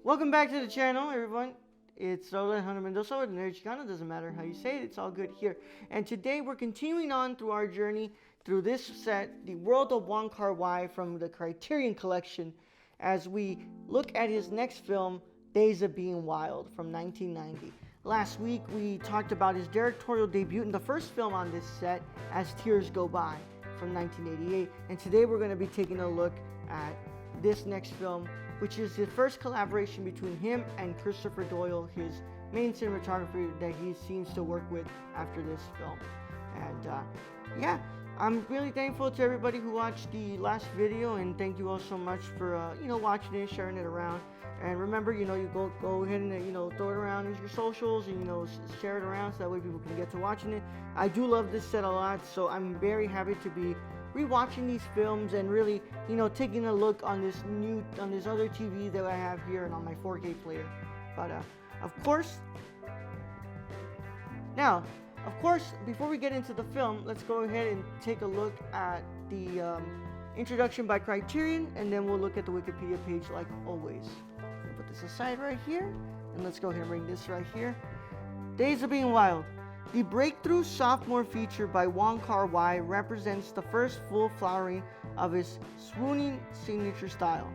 Welcome back to the channel, everyone. It's Alejandro Mendoza with Nerd Chicano. Doesn't matter how you say it, it's all good here. And today we're continuing on through our journey through this set, The World of Wong Kar-wai from the Criterion collection, as we look at his next film, Days of Being Wild from 1990. Last week we talked about his directorial debut in the first film on this set, As Tears Go By from 1988. And today we're going to be taking a look at this next film, which is the first collaboration between him and Christopher Doyle, his main cinematographer that he seems to work with after this film. And yeah, I'm really thankful to everybody who watched the last video, and thank you all so much for watching it, sharing it around. And remember, you go ahead and throw it around in your socials and share it around so that way people can get to watching it. I do love this set a lot, so I'm very happy to be rewatching these films and really taking a look on this other TV that I have here and on my 4K player. But of course, before we get into the film, let's go ahead and take a look at the introduction by Criterion, and then we'll look at the Wikipedia page like always. I'm gonna put this aside right here, and let's go ahead and bring this right here. Days of Being Wild. The breakthrough sophomore feature by Wong Kar-wai represents the first full flowering of his swooning signature style.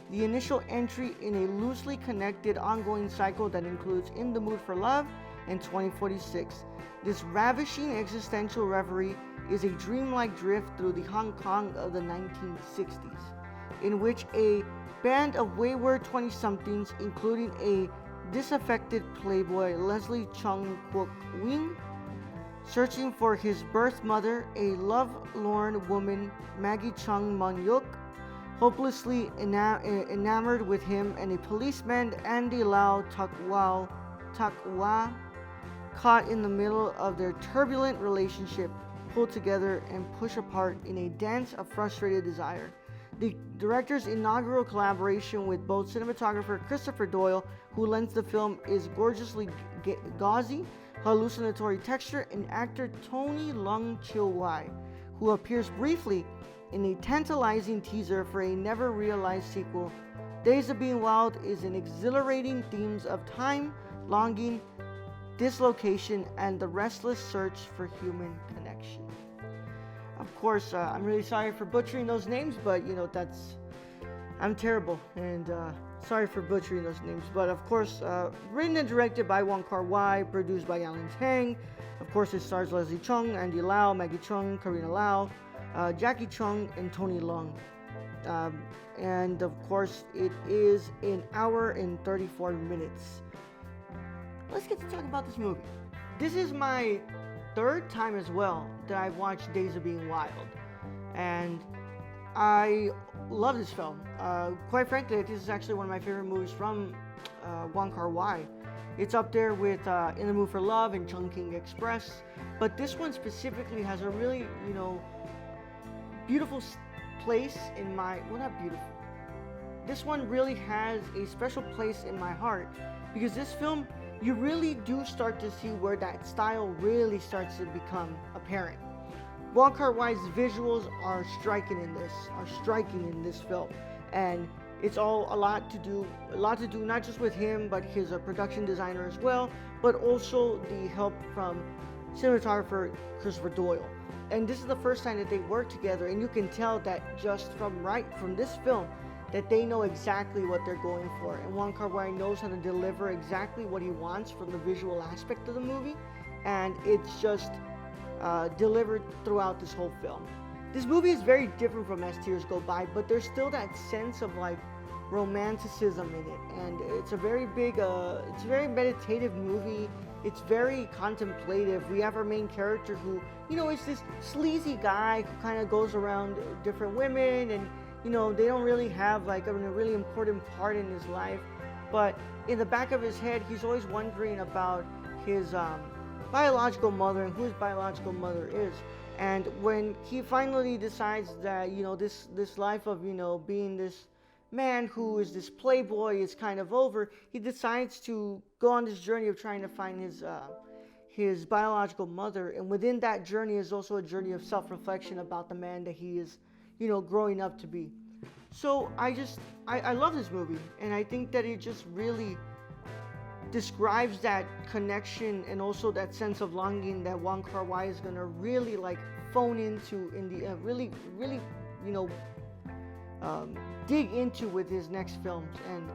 The initial entry in a loosely connected ongoing cycle that includes In the Mood for Love and 2046. This ravishing existential reverie is a dreamlike drift through the Hong Kong of the 1960s, in which a band of wayward 20-somethings, including a disaffected playboy Leslie Chung Kwok Wing, searching for his birth mother, a lovelorn woman Maggie Chung Mun Yuk, hopelessly enamored with him, and a policeman Andy Lau Tak Wah, caught in the middle of their turbulent relationship, pull together and push apart in a dance of frustrated desire. The director's inaugural collaboration with both cinematographer Christopher Doyle, who lends the film is gorgeously gauzy, hallucinatory texture, and actor Tony Leung Chiu-wai, who appears briefly in a tantalizing teaser for a never-realized sequel. Days of Being Wild is an exhilarating themes of time, longing, dislocation, and the restless search for human connection. Of course, I'm really sorry for butchering those names, but I'm terrible, and sorry for butchering those names. But of course, written and directed by Wong Kar-wai, produced by Alan Tang. Of course, it stars Leslie Chung, Andy Lau, Maggie Chung, Karina Lau, Jackie Chung, and Tony Leung. And of course, it is an hour and 34 minutes. Let's get to talk about this movie. This is my third time as well that I've watched Days of Being Wild, and I love this film. Quite frankly, this is actually one of my favorite movies from Wong Kar-wai. It's up there with In the Mood for Love and Chungking Express, but this one specifically has a really beautiful place in my, well, not beautiful, this one really has a special place in my heart, because this film, you really do start to see where that style really starts to become apparent. Wong Kar-wai's visuals are striking in this film, and it's all a lot to do not just with him, but his production designer as well, but also the help from cinematographer Christopher Doyle. And this is the first time that they work together, and you can tell that just from this film that they know exactly what they're going for, and Wong Kar-wai knows how to deliver exactly what he wants from the visual aspect of the movie, and it's just delivered throughout this whole film. This movie is very different from As Tears Go By, but there's still that sense of romanticism in it, and it's a very big, it's a very meditative movie. It's very contemplative. We have our main character who, is this sleazy guy who kind of goes around different women, and they don't really have a really important part in his life, but in the back of his head, he's always wondering about his biological mother and who his biological mother is. And when he finally decides that this life of being this man who is this playboy is kind of over, he decides to go on this journey of trying to find his biological mother. And within that journey is also a journey of self-reflection about the man that he is growing up to be. So I love this movie, and I think that it just really describes that connection and also that sense of longing that Wong Kar-wai is gonna really like phone into in the really you know dig into with his next films. And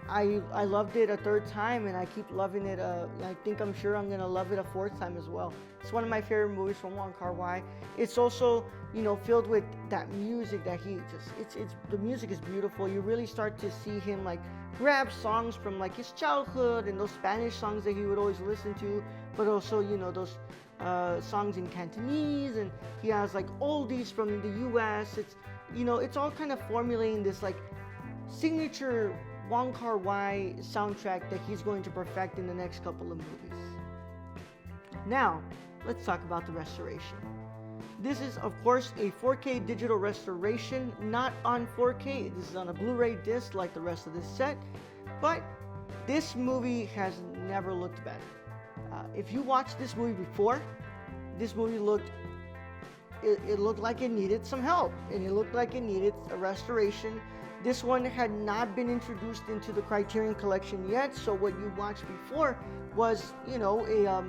I loved it a third time, and I keep loving it. I think I'm sure I'm gonna love it a fourth time as well. It's one of my favorite movies from Wong Kar-wai. It's also, you know, filled with that music that he just, it's the music is beautiful. You really start to see him like grab songs from like his childhood and those Spanish songs that he would always listen to, but also, you know, those songs in Cantonese, and he has like oldies from the US. It's, you know, it's all kind of formulating this like signature Wong Kar-wai soundtrack that he's going to perfect in the next couple of movies. Now, let's talk about the restoration. This is, of course, a 4K digital restoration, not on 4K. This is on a Blu-ray disc like the rest of this set, but this movie has never looked better. If you watched this movie before, this movie looked like it needed some help, and it looked like it needed a restoration. This one had not been introduced into the Criterion collection yet, so what you watched before was, you know, a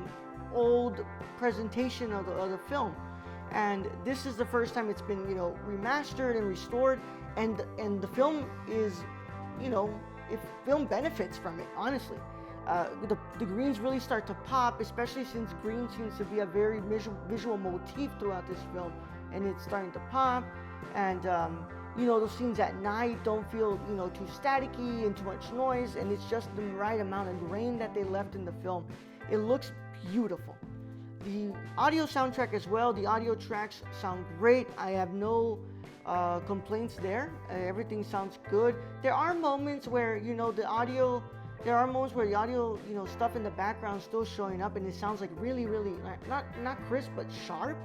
old presentation of the film. And this is the first time it's been, you know, remastered and restored, and the film is, you know, film benefits from it, honestly. The greens really start to pop, especially since green seems to be a very visual motif throughout this film, and it's starting to pop. And you know, those scenes at night don't feel, you know, too staticky and too much noise, and it's just the right amount of grain that they left in the film. It looks beautiful. The audio soundtrack as well, the audio tracks sound great. I have no complaints there. Everything sounds good. There are moments where, you know, the audio, you know, stuff in the background is still showing up, and it sounds like really not crisp but sharp.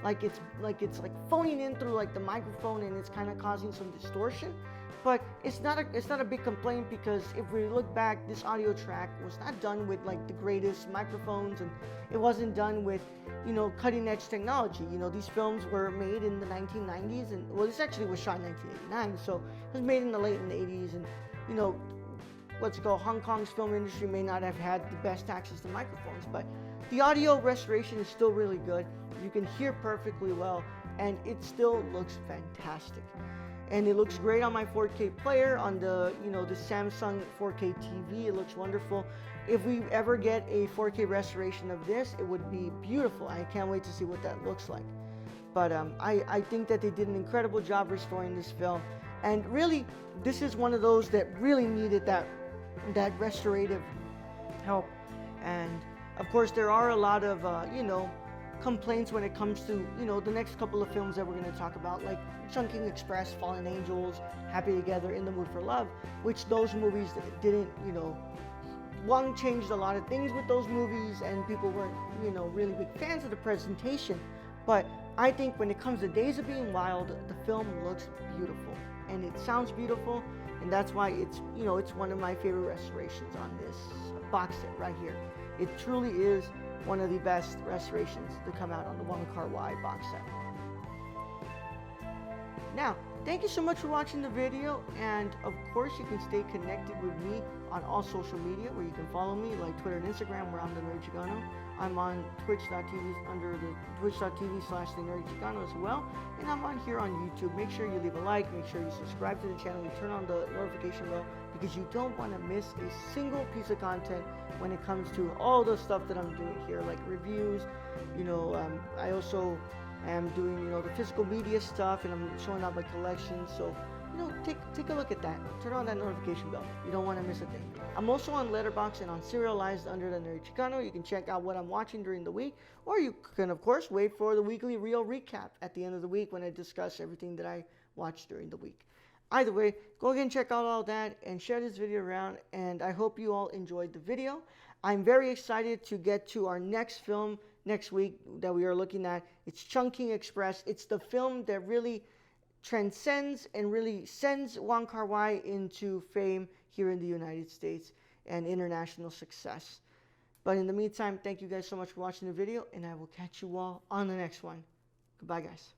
Like it's phoning in through like the microphone, and it's kind of causing some distortion. But it's not a big complaint, because if we look back, this audio track was not done with like the greatest microphones, and it wasn't done with, you know, cutting edge technology. You know, these films were made in the 1990s, and well, this actually was shot in 1989, so it was made in the late 80s, and, you know, let's go, Hong Kong's film industry may not have had the best access to microphones, but the audio restoration is still really good. You can hear perfectly well, and it still looks fantastic. And it looks great on my 4K player, on the, you know, the Samsung 4K TV. It looks wonderful. If we ever get a 4K restoration of this, it would be beautiful. I can't wait to see what that looks like. But I think that they did an incredible job restoring this film. And really, this is one of those that really needed that restorative help. And of course, there are a lot of, you know, complaints when it comes to, you know, the next couple of films that we're going to talk about, like Chungking Express, Fallen Angels, Happy Together, In the Mood for Love, which those movies didn't, you know, Wong changed a lot of things with those movies, and people weren't, you know, really big fans of the presentation. But I think when it comes to Days of Being Wild, the film looks beautiful, and it sounds beautiful, and that's why it's, you know, it's one of my favorite restorations on this box set right here. It truly is one of the best restorations to come out on the Wong Kar-wai box set. Now, thank you so much for watching the video, and of course you can stay connected with me on all social media, where you can follow me, like Twitter and Instagram, where I'm the Nerdy Chicano. I'm on twitch.tv under the twitch.tv/the Nerdy Chicano as well, and I'm on here on YouTube. Make sure you leave a like, make sure you subscribe to the channel, you turn on the notification bell, because you don't want to miss a single piece of content when it comes to all the stuff that I'm doing here, like reviews. You know, I also am doing, you know, the physical media stuff, and I'm showing out my collection. So, you know, take a look at that. Turn on that notification bell. You don't want to miss a thing. I'm also on Letterboxd and on Serialized under the Nerdy Chicano. You can check out what I'm watching during the week, or you can, of course, wait for the weekly Reel recap at the end of the week when I discuss everything that I watched during the week. Either way, go ahead and check out all that and share this video around, and I hope you all enjoyed the video. I'm very excited to get to our next film next week that we are looking at. It's Chungking Express. It's the film that really transcends and really sends Wong Kar-wai into fame here in the United States and international success. But in the meantime, thank you guys so much for watching the video, and I will catch you all on the next one. Goodbye, guys.